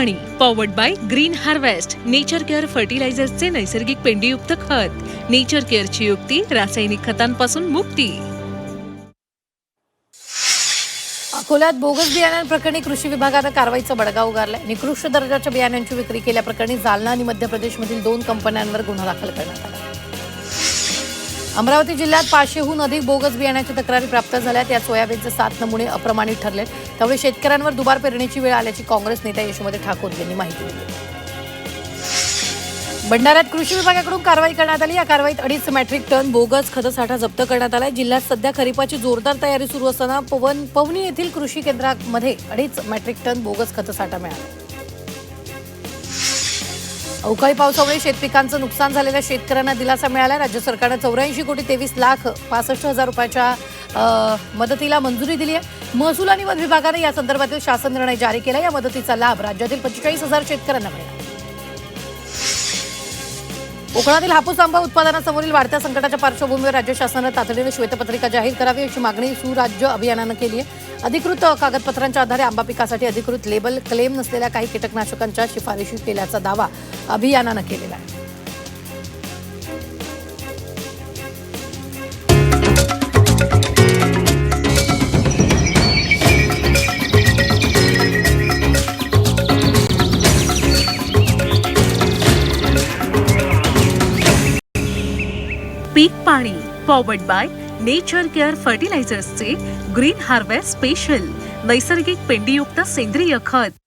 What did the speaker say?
पाणी powered by green harvest, nature care फर्टिलायझर्सचे नैसर्गिक पेंडीयुक्त खत। नेचर केअरची युक्ती, रासायनिक खतांपासून मुक्ती। अकोल्यात बोगस बियाण्यांप्रकरणी कृषी विभागानं कारवाईचा बडगा उगारलाय। निकृष्ट दर्जाच्या बियाण्यांची विक्री केल्याप्रकरणी जालना आणि मध्य प्रदेशमधील 2 कंपन्यांवर गुन्हा दाखल करण्यात आला। अमरावती जिल्ह्यात 500हून अधिक बोगस बियाण्याच्या तक्रारी प्राप्त झाल्यात। या सोयाबीनचे 7 नमुने अप्रमाणित ठरले। त्यामुळे शेतकऱ्यांवर दुबार पेरणीची वेळ आल्याची काँग्रेस नेता यशोमती ठाकूर यांनी माहिती दिली। भंडाऱ्यात कृषी विभागाकडून कारवाई करण्यात आली। या कारवाईत 2.5 मेट्रिक टन बोगस खतसाठा जप्त करण्यात आला। जिल्ह्यात सध्या खरीपाची जोरदार तयारी सुरू असताना पवनी येथील कृषी केंद्रामध्ये 2.5 मेट्रिक टन बोगस खतसाठा मिळाला। अवकाळी पावसामुळे शेतपिकांचं नुकसान झालेल्या शेतकऱ्यांना दिलासा मिळाला। राज्य सरकारनं 84,23,65,हजार रुपयाच्या मदतीला मंजुरी दिली आहे। महसूल आणि वन विभागाने या संदर्भातील शासन निर्णय जारी केला। या मदतीचा लाभ राज्यातील 45,000 शेतकऱ्यांना मिळाला। कोकणातील हापूस आंबा उत्पादनासमोरील वाढत्या संकटाच्या पार्श्वभूमीवर राज्य शासनानं तातडीने श्वेतपत्रिका जाहीर करावी अशी मागणी सुराज्य अभियानानं केली आहे। अधिकृत कागदपत्रांच्या आधारे आंबा पिकासाठी अधिकृत लेबल क्लेम नसलेल्या काही कीटकनाशकांच्या शिफारशी केल्याचा दावा अभियानानं केलेला आहे। पीक पाणी पॉवर्ड बाय नेचर केअर फर्टिलायझर्सचे ग्रीन हार्वेस्ट स्पेशल, नैसर्गिक पेंडीयुक्त सेंद्रिय खत।